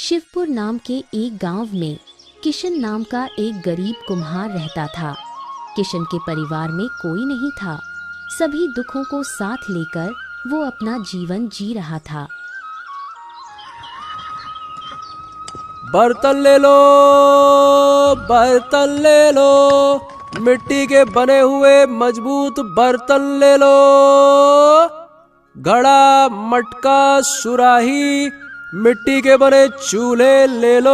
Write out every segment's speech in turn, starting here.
शिवपुर नाम के एक गांव में किशन नाम का एक गरीब कुम्हार रहता था। किशन के परिवार में कोई नहीं था। सभी दुखों को साथ लेकर वो अपना जीवन जी रहा था। बर्तन ले लो, बर्तन ले लो, मिट्टी के बने हुए मजबूत बर्तन ले लो। घड़ा, मटका, सुराही, मिट्टी के बने चूल्हे ले लो।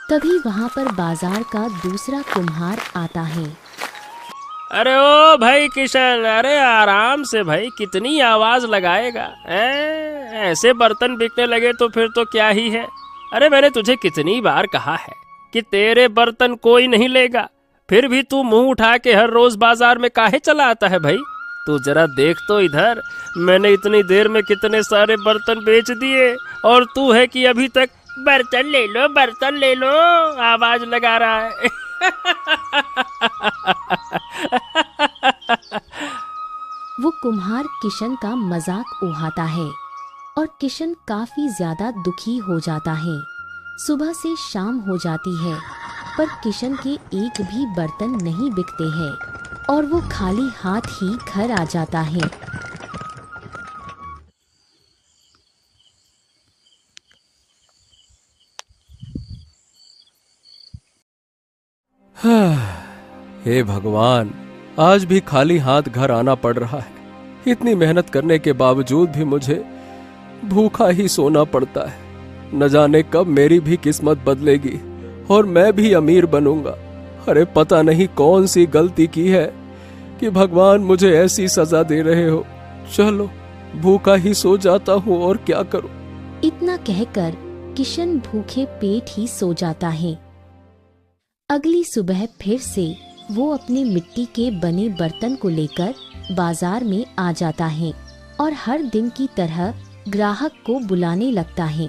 तभी वहाँ पर बाजार का दूसरा कुम्हार आता है। अरे ओ भाई किशन, अरे आराम से भाई, कितनी आवाज लगाएगा? ऐसे बर्तन बिकने लगे तो फिर तो क्या ही है। अरे मैंने तुझे कितनी बार कहा है कि तेरे बर्तन कोई नहीं लेगा, फिर भी तू मुंह उठा के हर रोज बाजार में काहे चला आता है भाई? तू जरा देख तो इधर, मैंने इतनी देर में कितने सारे बर्तन बेच दिए और तू है कि अभी तक बर्तन ले लो, बर्तन ले लो आवाज लगा रहा है। वो कुम्हार किशन का मजाक उड़ाता है और किशन काफी ज्यादा दुखी हो जाता है। सुबह से शाम हो जाती है पर किशन के एक भी बर्तन नहीं बिकते हैं और वो खाली हाथ ही घर आ जाता है। हे भगवान, आज भी खाली हाथ घर आना पड़ रहा है। इतनी मेहनत करने के बावजूद भी मुझे भूखा ही सोना पड़ता है। न जाने कब मेरी भी किस्मत बदलेगी और मैं भी अमीर बनूंगा। अरे पता नहीं कौन सी गलती की है कि भगवान मुझे ऐसी सजा दे रहे हो। चलो भूखा ही सो जाता हूँ और क्या करूँ। इतना कहकर किशन भूखे पेट ही सो जाता है। अगली सुबह फिर से वो अपने मिट्टी के बने बर्तन को लेकर बाजार में आ जाता है और हर दिन की तरह ग्राहक को बुलाने लगता है।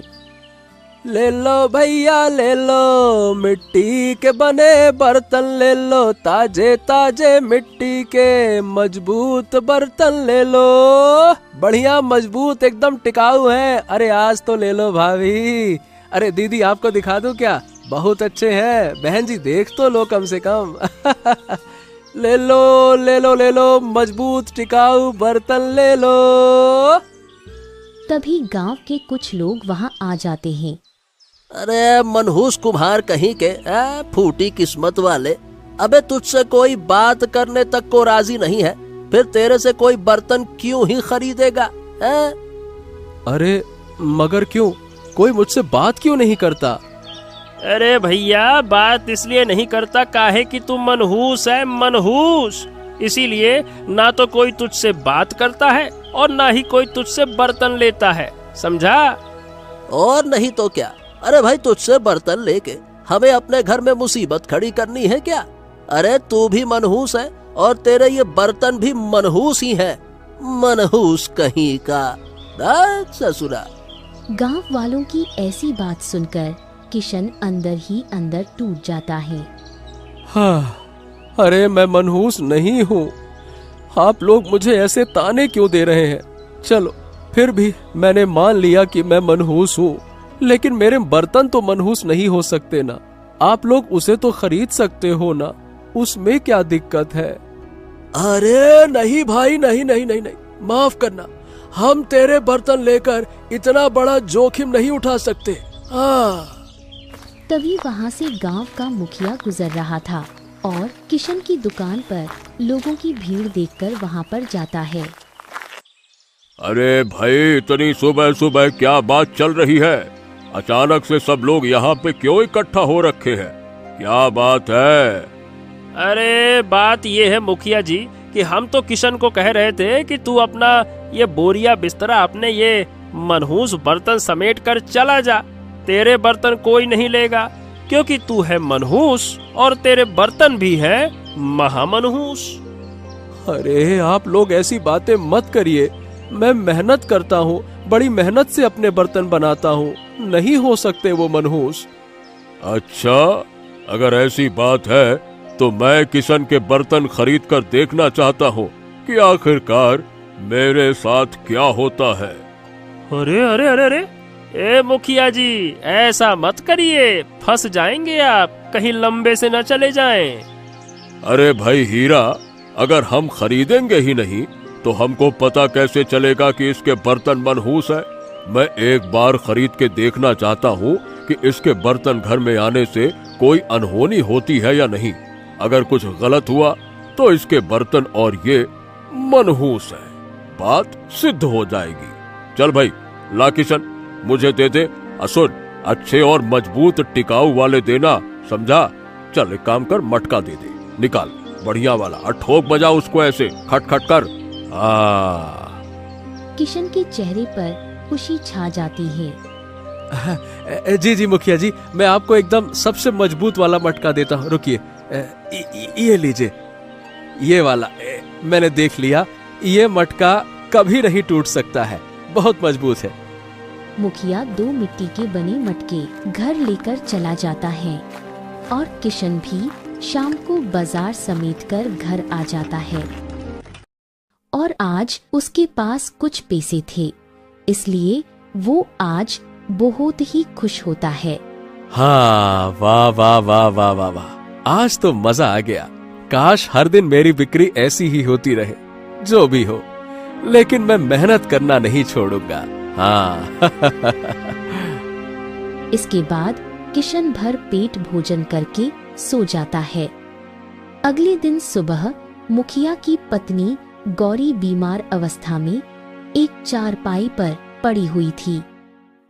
ले लो भैया ले लो, मिट्टी के बने बर्तन ले लो, ताजे ताजे मिट्टी के मजबूत बर्तन ले लो। बढ़िया मजबूत एकदम टिकाऊ है। अरे आज तो ले लो भाभी। अरे दीदी आपको दिखा दूं क्या? बहुत अच्छे हैं। बहन जी देख तो लो कम से कम। ले लो ले लो ले लो, मजबूत टिकाऊ बर्तन ले लो। तभी गांव के कुछ लोग वहां आ जाते हैं। अरे मनहूस कुम्हार कहीं के, फूटी किस्मत वाले। अबे तुझसे कोई बात करने तक को राजी नहीं है, फिर तेरे से कोई बर्तन क्यों ही खरीदेगा? अरे मगर क्यों? कोई मुझसे बात क्यों नहीं करता? अरे भैया, बात इसलिए नहीं करता काहे कि तू मनहूस है, मनहूस। इसीलिए ना तो कोई तुझसे बात करता है और ना ही कोई तुझसे बर्तन लेता है, समझा? और नहीं तो क्या। अरे भाई, तुझसे बर्तन लेके हमें अपने घर में मुसीबत खड़ी करनी है क्या? अरे तू भी मनहूस है और तेरे ये बर्तन भी मनहूस ही है। मनहूस कहीं का ससुरा। गांव वालों की ऐसी बात सुनकर किशन अंदर ही अंदर टूट जाता है। हाँ, अरे मैं मनहूस नहीं हूँ। आप लोग मुझे ऐसे ताने क्यों दे रहे हैं? चलो फिर भी मैंने मान लिया कि मैं मनहूस हूँ, लेकिन मेरे बर्तन तो मनहूस नहीं हो सकते ना। आप लोग उसे तो खरीद सकते हो ना, उसमें क्या दिक्कत है? अरे नहीं भाई, नहीं नहीं नहीं नहीं, माफ करना। हम तेरे बर्तन लेकर इतना बड़ा जोखिम नहीं उठा सकते। तभी वहाँ से गांव का मुखिया गुजर रहा था और किशन की दुकान पर लोगों की भीड़ देखकर वहाँ पर जाता है। अरे भाई, इतनी सुबह सुबह क्या बात चल रही है? अचानक से सब लोग यहाँ पे क्यों इकट्ठा हो रखे हैं? क्या बात है? अरे बात ये है मुखिया जी कि हम तो किशन को कह रहे थे कि तू अपना ये बोरिया बिस्तरा, अपने ये मनहूस बर्तन समेट कर चला जा। तेरे बर्तन कोई नहीं लेगा क्योंकि तू है मनहूस और तेरे बर्तन भी है महामनहूस। अरे आप लोग ऐसी बातें मत करिए। मैं मेहनत करता हूँ, बड़ी मेहनत से अपने बर्तन बनाता हूँ। नहीं हो सकते वो मनहूस। अच्छा, अगर ऐसी बात है तो मैं किशन के बर्तन खरीद कर देखना चाहता हूँ कि आखिरकार मेरे साथ क्या होता है। अरे अरे अरे अरे, ए मुखिया जी, ऐसा मत करिए, फंस जाएंगे आप, कहीं लंबे से न चले जाएं। अरे भाई हीरा, अगर हम खरीदेंगे ही नहीं तो हमको पता कैसे चलेगा कि इसके बर्तन मनहूस है? मैं एक बार खरीद के देखना चाहता हूँ कि इसके बर्तन घर में आने से कोई अनहोनी होती है या नहीं। अगर कुछ गलत हुआ तो इसके बर्तन और ये मनहूस है, बात सिद्ध हो जाएगी। चल भाई, ला किशन, मुझे दे दे। सुन, अच्छे और मजबूत टिकाऊ वाले देना, समझा? चल एक काम कर, मटका दे दे, निकाल बढ़िया वाला, और ठोक बजा उसको ऐसे खट खट कर। किशन के चेहरे पर खुशी छा जाती है। जी जी मुखिया जी, मैं आपको एकदम सबसे मजबूत वाला मटका देता हूँ। रुकिए, ये लीजिए, ये वाला मैंने देख लिया, ये मटका कभी नहीं टूट सकता है, बहुत मजबूत है। मुखिया 2 मिट्टी के बने मटके घर लेकर चला जाता है और किशन भी शाम को बाजार समेटकर घर आ जाता है। और आज उसके पास कुछ पैसे थे, इसलिए वो आज बहुत ही खुश होता है। हाँ, वाह वाह वाह वाह वाह वाह, आज तो मजा आ गया। काश हर दिन मेरी बिक्री ऐसी ही होती रहे। जो भी हो, लेकिन मैं मेहनत करना नहीं छोड़ूंगा। हाँ। इसके बाद किशन भर पेट भोजन करके सो जाता है। अगले दिन सुबह मुखिया की पत्नी गौरी बीमार अवस्था में एक चारपाई पर पड़ी हुई थी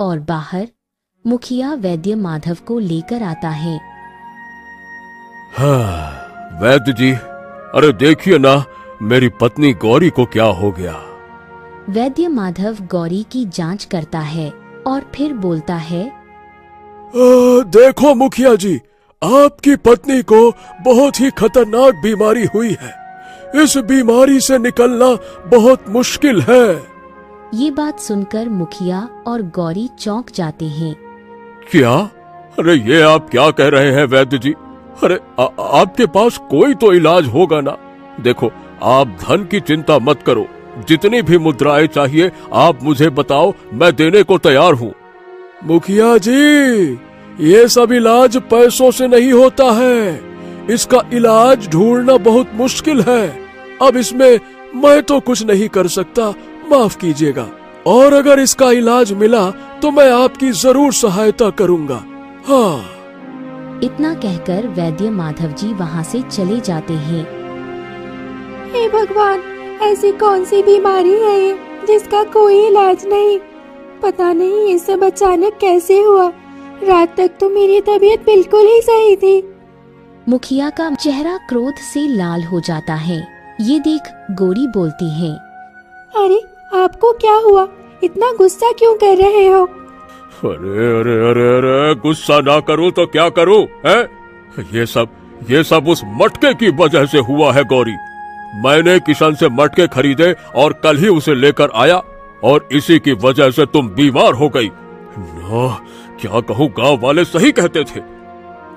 और बाहर मुखिया वैद्य माधव को लेकर आता है। हाँ, वैद्य जी, अरे देखिए ना, मेरी पत्नी गौरी को क्या हो गया। वैद्य माधव गौरी की जांच करता है और फिर बोलता है, देखो मुखिया जी, आपकी पत्नी को बहुत ही खतरनाक बीमारी हुई है। इस बीमारी से निकलना बहुत मुश्किल है। ये बात सुनकर मुखिया और गौरी चौंक जाते हैं। क्या? अरे ये आप क्या कह रहे हैं वैद्य जी? अरे आपके पास कोई तो इलाज होगा ना। देखो, आप धन की चिंता मत करो, जितनी भी मुद्राएं चाहिए आप मुझे बताओ, मैं देने को तैयार हूँ। मुखिया जी, ये सब इलाज पैसों से नहीं होता है, इसका इलाज ढूंढना बहुत मुश्किल है। अब इसमें मैं तो कुछ नहीं कर सकता, माफ कीजिएगा। और अगर इसका इलाज मिला तो मैं आपकी जरूर सहायता करूंगा। हाँ। इतना कहकर वैद्य माधव जी वहाँ से चले जाते हैं। हे भगवान, ऐसी कौन सी बीमारी है ये जिसका कोई इलाज नहीं? पता नहीं ये सब अचानक कैसे हुआ। रात तक तो मेरी तबीयत बिल्कुल ही सही थी। मुखिया का चेहरा क्रोध से लाल हो जाता है। ये देख गौरी बोलती है, अरे आपको क्या हुआ? इतना गुस्सा क्यों कर रहे हो? अरे अरे अरे अरे, गुस्सा ना करूं तो क्या करूं? है ये सब उस मटके की वजह से हुआ है गौरी। मैंने किशन से मटके खरीदे और कल ही उसे लेकर आया और इसी की वजह से तुम बीमार हो गई। ना, क्या कहूँ, गांव वाले सही कहते थे।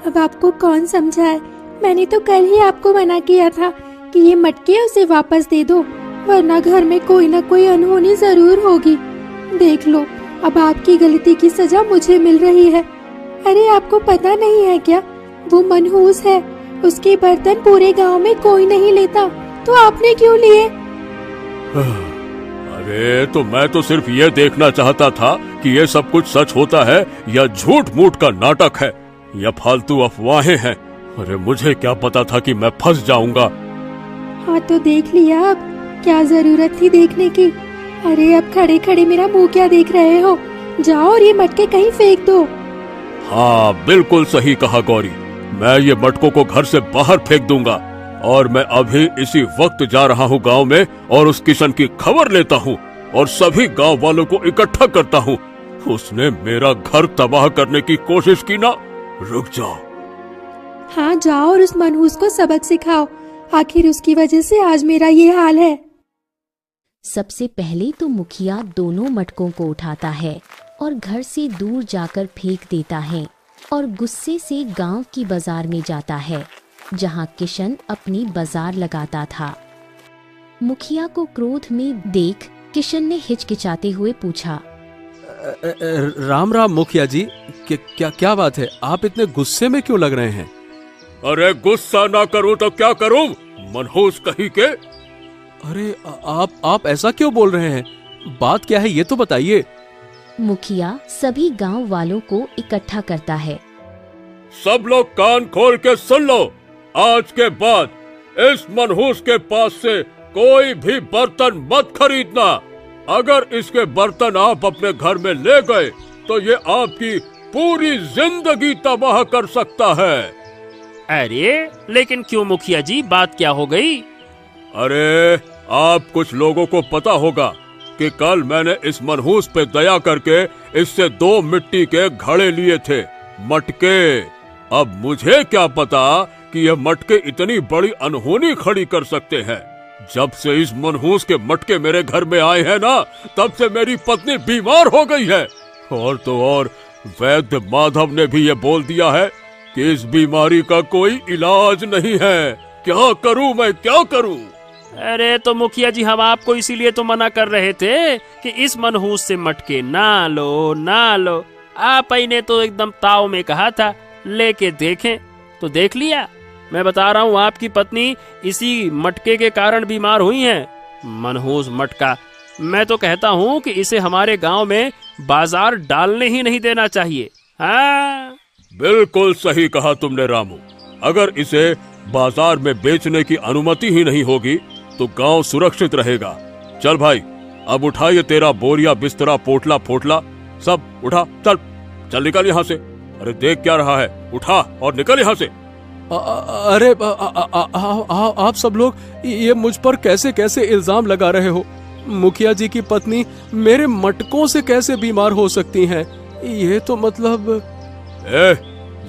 अब आपको कौन समझाए? मैंने तो कल ही आपको मना किया था कि ये मटके उसे वापस दे दो, वरना घर में कोई न कोई अनहोनी जरूर होगी। देख लो, अब आपकी गलती की सजा मुझे मिल रही है। अरे आपको पता नहीं है क्या, वो मनहूस है, उसके बर्तन पूरे गांव में कोई नहीं लेता, तो आपने क्यों लिए? अरे तो मैं तो सिर्फ ये देखना चाहता था कि ये सब कुछ सच होता है या झूठ मूठ का नाटक है या फालतू अफवाहें हैं। अरे मुझे क्या पता था कि मैं फंस जाऊंगा। हाँ तो देख लिया, अब क्या जरूरत थी देखने की? अरे अब खड़े खड़े मेरा मुंह क्या देख रहे हो? जाओ और ये मटके कहीं फेंक दो। हाँ, बिल्कुल सही कहा गौरी, मैं ये मटकों को घर से बाहर फेंक दूंगा। और मैं अभी इसी वक्त जा रहा हूँ गांव में और उस किशन की खबर लेता हूँ और सभी गांव वालों को इकट्ठा करता हूँ। उसने मेरा घर तबाह करने की कोशिश की ना। रुक जाओ। हाँ जाओ और उस मनहूस को सबक सिखाओ, आखिर उसकी वजह से आज मेरा ये हाल है। सबसे पहले तो मुखिया दोनों मटकों को उठाता है और घर से दूर जाकर फेंक देता है और गुस्से से गांव की बाजार में जाता है जहां किशन अपनी बाजार लगाता था। मुखिया को क्रोध में देख किशन ने हिचकिचाते हुए पूछा, राम राम मुखिया जी। क्या क्या बात है, आप इतने गुस्से में क्यों लग रहे हैं? अरे गुस्सा ना करूं तो क्या करूं, मनहूस कहीं के। अरे आप ऐसा क्यों बोल रहे हैं? बात क्या है ये तो बताइए। मुखिया सभी गांव वालों को इकट्ठा करता है। सब लोग कान खोल के सुन लो, आज के बाद इस मनहूस के पास से कोई भी बर्तन मत खरीदना। अगर इसके बर्तन आप अपने घर में ले गए तो ये आपकी पूरी जिंदगी तबाह कर सकता है। अरे लेकिन क्यों मुखिया जी, बात क्या हो गई? अरे आप कुछ लोगों को पता होगा कि कल मैंने इस मनहूस पे दया करके इससे 2 मिट्टी के घड़े लिए थे, मटके। अब मुझे क्या पता कि ये मटके इतनी बड़ी अनहोनी खड़ी कर सकते हैं। जब से इस मनहूस के मटके मेरे घर में आए हैं ना, तब से मेरी पत्नी बीमार हो गई है। और तो और वैद्य माधव ने भी ये बोल दिया है कि इस बीमारी का कोई इलाज नहीं है। क्या करूं मैं, क्या करूं? अरे तो मुखिया जी, हम आपको इसीलिए तो मना कर रहे थे कि इस मनहूस से मटके ना लो। आप ही ने तो एकदम ताव में कहा था लेके देखें, तो देख लिया। मैं बता रहा हूँ, आपकी पत्नी इसी मटके के कारण बीमार हुई हैं। मनहूस मटका, मैं तो कहता हूँ कि इसे हमारे गांव में बाजार डालने ही नहीं देना चाहिए। हाँ, बिल्कुल सही कहा तुमने रामू। अगर इसे बाजार में बेचने की अनुमति ही नहीं होगी तो गांव सुरक्षित रहेगा। चल भाई, अब उठा ये तेरा बोरिया, बिस्तरा, पोटला फोटला सब उठा। चल चल निकल यहाँ से। अरे देख क्या रहा है, उठा और निकल यहाँ से। अरे आप सब लोग ये मुझ पर कैसे कैसे इल्जाम लगा रहे हो? मुखिया जी की पत्नी मेरे मटकों से कैसे बीमार हो सकती हैं? ये तो मतलब।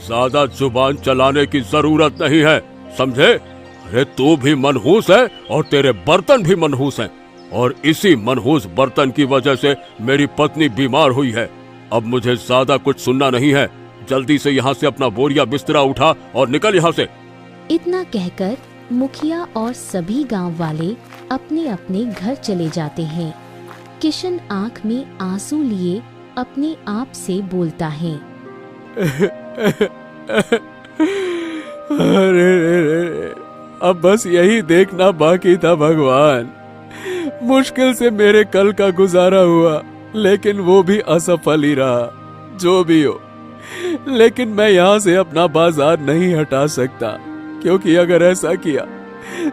ज्यादा जुबान चलाने की जरूरत नहीं है, समझे? अरे तू भी मनहूस है और तेरे बर्तन भी मनहूस हैं, और इसी मनहूस बर्तन की वजह से मेरी पत्नी बीमार हुई है। अब मुझे ज्यादा कुछ सुनना नहीं है। जल्दी से यहाँ से अपना बोरिया बिस्तरा उठा और निकल यहाँ से। इतना कहकर मुखिया और सभी गांव वाले अपने अपने घर चले जाते हैं। किशन आंख में आंसू लिए अपने आप से बोलता है। अरे अब बस यही देखना बाकी था भगवान। मुश्किल से मेरे कल का गुजारा हुआ, लेकिन वो भी असफल ही रहा। जो भी हो, लेकिन मैं यहाँ से अपना बाजार नहीं हटा सकता, क्योंकि अगर ऐसा किया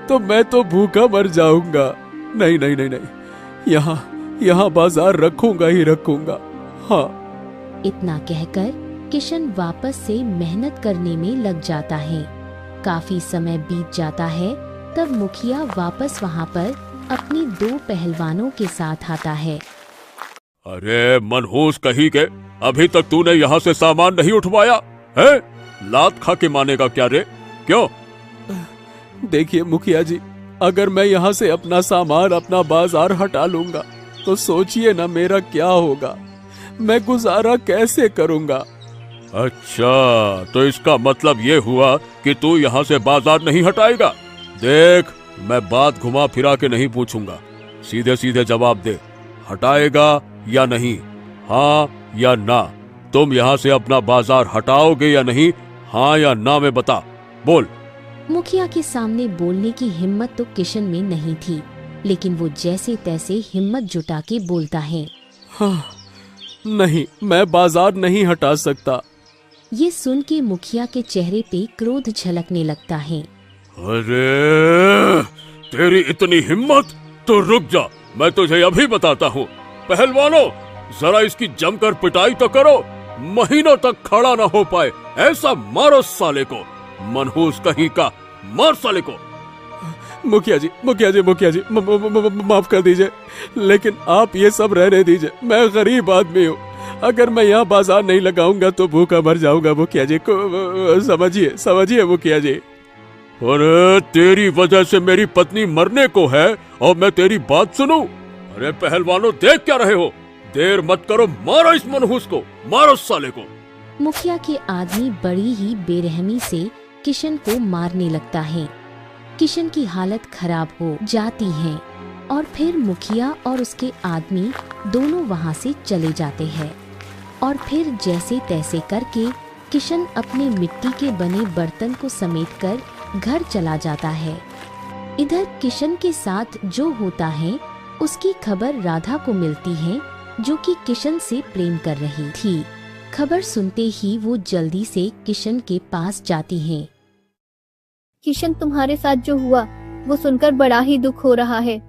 तो मैं तो भूखा मर जाऊंगा। नहीं नहीं नहीं नहीं, यहाँ बाजार रखूंगा ही रखूंगा। हाँ। इतना कहकर किशन वापस से मेहनत करने में लग जाता है। काफी समय बीत जाता है, तब मुखिया वापस वहाँ पर अपनी 2 पहलवानों के साथ आता है। अरे मनहूस कहीं के, अभी तक तूने यहाँ से सामान नहीं उठवाया है? लात खा के मानेगा क्या रे? क्यों? देखिए मुखिया जी, अगर मैं यहाँ से अपना सामान, अपना बाजार हटा लूंगा तो सोचिए ना मेरा क्या होगा। मैं गुजारा कैसे करूंगा? अच्छा, तो इसका मतलब ये हुआ कि तू यहाँ से बाजार नहीं हटाएगा। देख, मैं बात घुमा फिरा के नहीं पूछूंगा, सीधे सीधे जवाब दे, हटाएगा या नहीं? हाँ या ना? तुम यहाँ से अपना बाजार हटाओगे या नहीं? हाँ या ना में बता, बोल। मुखिया के सामने बोलने की हिम्मत तो किशन में नहीं थी, लेकिन वो जैसे तैसे हिम्मत जुटा के बोलता है। हाँ, नहीं, मैं बाजार नहीं हटा सकता। ये सुन के मुखिया के चेहरे पे क्रोध झलकने लगता है। अरे तेरी इतनी हिम्मत, तो रुक जा, मैं तुझे अभी बताता हूँ। पहलवानों, जरा इसकी जमकर पिटाई तो करो, महीनों तक खड़ा ना हो पाए ऐसा मारो साले को। मनहूस कहीं का, मार साले को। मुखिया जी माफ कर दीजिए, लेकिन आप ये सब रहने दीजिए। मैं गरीब आदमी हूँ, अगर मैं यहाँ बाजार नहीं लगाऊंगा तो भूखा मर जाऊंगा। मुखिया जी को समझिए मुखिया जी। अरे तेरी वजह से मेरी पत्नी मरने को है और मैं तेरी बात सुनूं? अरे पहलवानों, देख क्या रहे हो? देर मत करो, मारो इस मनहूस को, मारो साले को। मुखिया के आदमी बड़ी ही बेरहमी से किशन को मारने लगता है। किशन की हालत खराब हो जाती है और फिर मुखिया और उसके आदमी दोनों वहाँ से चले जाते हैं। और फिर जैसे तैसे करके किशन अपने मिट्टी के बने बर्तन को समेटकर घर चला जाता है। इधर किशन के साथ जो होता है उसकी खबर राधा को मिलती है, जो कि किशन से प्रेम कर रही थी। खबर सुनते ही वो जल्दी से किशन के पास जाती है। किशन, तुम्हारे साथ जो हुआ वो सुनकर बड़ा ही दुख हो रहा है,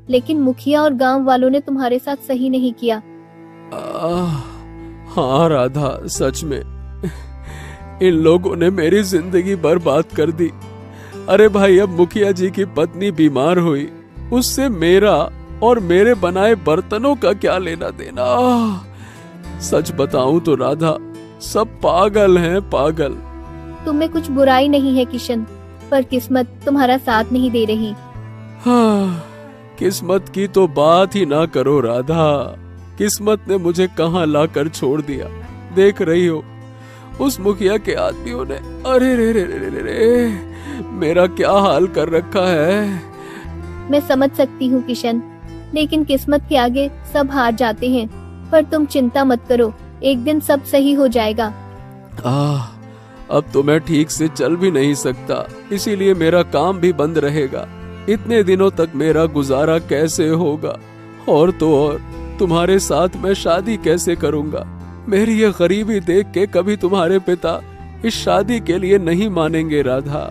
लेकिन मुखिया और गांव वालों ने तुम्हारे साथ सही नहीं किया। हाँ राधा, सच में इन लोगों ने मेरी जिंदगी बर्बाद कर दी। अरे भाई, अब मुखिया जी की पत्नी बीमार हुई, उससे मेरा और मेरे बनाए बर्तनों का क्या लेना देना। सच बताऊं तो राधा, सब पागल हैं, पागल। तुम्हें कुछ बुराई नहीं है किशन, पर किस्मत तुम्हारा साथ नहीं दे रही। हाँ, किस्मत की तो बात ही ना करो राधा। किस्मत ने मुझे कहाँ लाकर छोड़ दिया। देख रही हो, उस मुखिया के आदमियों ने अरे रे रे रे रे रे मेरा क्या हाल कर रखा है। मैं समझ सकती हूँ किशन, लेकिन किस्मत के आगे सब हार जाते हैं। पर तुम चिंता मत करो, एक दिन सब सही हो जाएगा। अब तो मैं ठीक से चल भी नहीं सकता, इसीलिए मेरा काम भी बंद रहेगा। इतने दिनों तक मेरा गुजारा कैसे होगा? और तो और तुम्हारे साथ मैं शादी कैसे करूंगा? मेरी ये गरीबी देख के कभी तुम्हारे पिता इस शादी के लिए नहीं मानेंगे राधा।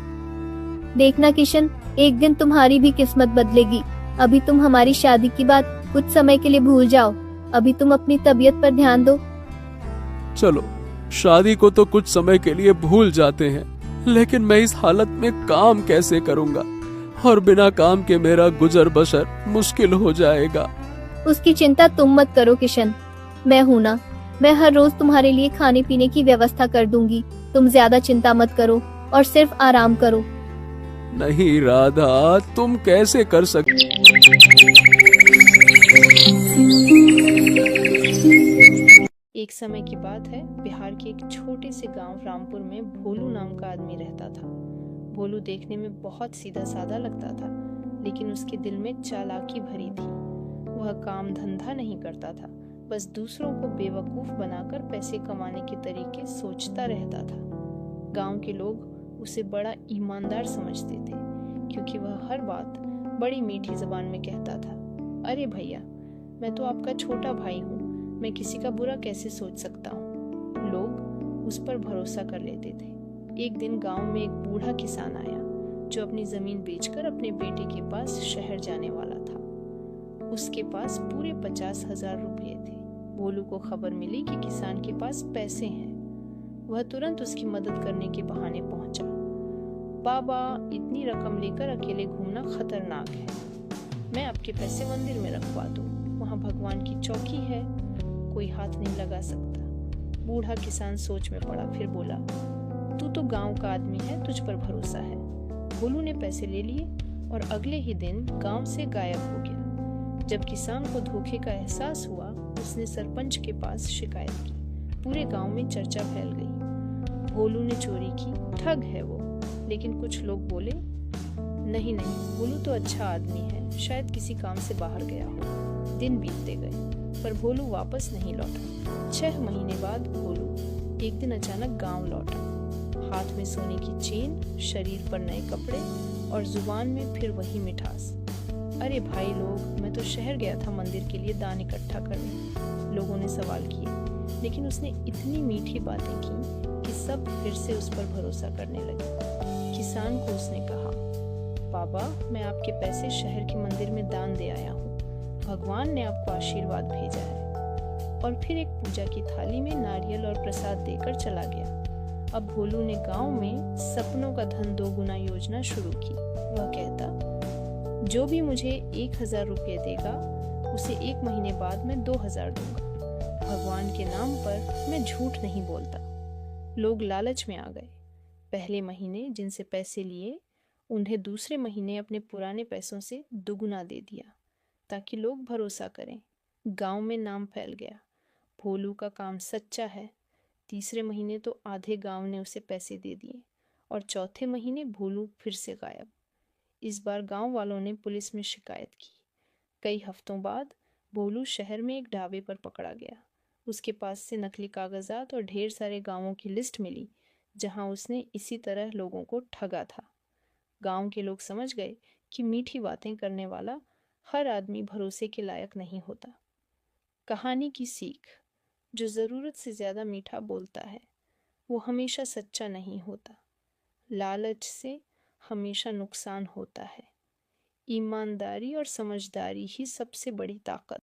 देखना किशन, एक दिन तुम्हारी भी किस्मत बदलेगी। अभी तुम हमारी शादी की बात कुछ समय के लिए भूल जाओ। अभी तुम अपनी तबीयत पर ध्यान दो। चलो, शादी को तो कुछ समय के लिए भूल जाते हैं, लेकिन मैं इस हालत में काम कैसे करूंगा? और बिना काम के मेरा गुजर बसर मुश्किल हो जाएगा। उसकी चिंता तुम मत करो किशन, मैं हूँ ना। मैं हर रोज तुम्हारे लिए खाने पीने की व्यवस्था कर दूंगी। तुम ज्यादा चिंता मत करो और सिर्फ आराम करो। नहीं राधा, तुम कैसे कर सकते? एक समय की बात है, बिहार के एक छोटे से गांव रामपुर में भोलू नाम का आदमी रहता था। भोलू देखने में बहुत सीधा साधा लगता था, लेकिन उसके दिल में चालाकी भरी थी। वह काम धंधा नहीं करता था, बस दूसरों को बेवकूफ बनाकर पैसे कमाने के तरीके सोचता रहता था। गांव के लोग उसे बड़ा ईमानदार समझते थे, क्योंकि वह हर बात बड़ी मीठी जबान में कहता था। अरे भैया, मैं तो आपका छोटा भाई हूँ, मैं किसी का बुरा कैसे सोच सकता हूँ। लोग उस पर भरोसा कर लेते थे। एक दिन गांव में एक बूढ़ा किसान आया, जो अपनी जमीन बेचकर अपने बेटे के पास शहर जाने वाला था। उसके पास पूरे 50,000 रुपये थे। भोलू को खबर मिली कि किसान के पास पैसे हैं। वह तुरंत उसकी मदद करने के बहाने पहुंचा। बाबा, इतनी रकम लेकर अकेले घूमना खतरनाक है। मैं आपके पैसे मंदिर में रखवा दूं, वहां भगवान की चौकी है, कोई हाथ नहीं लगा सकता। बूढ़ा किसान सोच में पड़ा, फिर बोला, तू तो गांव का आदमी है, तुझ पर भरोसा है। भोलू ने पैसे ले लिए और अगले ही दिन गांव से गायब हो गया। जब किसान को धोखे का एहसास हुआ, उसने सरपंच के पास शिकायत की। पूरे गांव में चर्चा फैल गई। भोलू ने चोरी की, ठग है वो। लेकिन कुछ लोग बोले, नहीं नहीं, भोलू तो अच्छा आदमी है, शायद किसी काम से बाहर गया हो। दिन बीतते गए, पर भोलू वापस नहीं लौटा। 6 महीने बाद भोलू एक दिन अचानक गांव लौटा। हाथ में सोने की चेन, शरीर पर नए कपड़े और जुबान में फिर वही मिठास। अरे भाई लोग, मैं तो शहर गया था मंदिर के लिए दान इकट्ठा करने। लोगों ने सवाल किए, लेकिन उसने इतनी मीठी बातें की कि सब फिर से उस पर भरोसा करने लगे। किसान को उसने कहा, बाबा, मैं आपके पैसे शहर के मंदिर में दान दे आया हूँ। भगवान ने आपको आशीर्वाद भेजा है। और फिर एक पूजा की थाली में नारियल और प्रसाद देकर चला गया। अब भोलू ने गांव में सपनों का धन 2 गुना योजना शुरू की। वह कहता, जो भी मुझे 1,000 रुपये देगा, उसे 1 महीने बाद मैं 2,000 दूंगा। भगवान के नाम पर मैं झूठ नहीं बोलता। लोग लालच में आ गए। पहले महीने जिनसे पैसे लिए, उन्हें दूसरे महीने अपने पुराने पैसों से दुगुना दे दिया, ताकि लोग भरोसा करें। गांव में नाम फैल गया, भोलू का काम सच्चा है। तीसरे महीने तो आधे गांव ने उसे पैसे दे दिए और चौथे महीने भोलू फिर से गायब। इस बार गांव वालों ने पुलिस में शिकायत की। कई हफ्तों बाद भोलू शहर में एक ढाबे पर पकड़ा गया। उसके पास से नकली कागजात और ढेर सारे गांवों की लिस्ट मिली जहां उसने इसी तरह लोगों को ठगा था। गांव के लोग समझ गए कि मीठी बातें करने वाला हर आदमी भरोसे के लायक नहीं होता। कहानी की सीख, जो ज़रूरत से ज़्यादा मीठा बोलता है वो हमेशा सच्चा नहीं होता। लालच से हमेशा नुकसान होता है। ईमानदारी और समझदारी ही सबसे बड़ी ताकत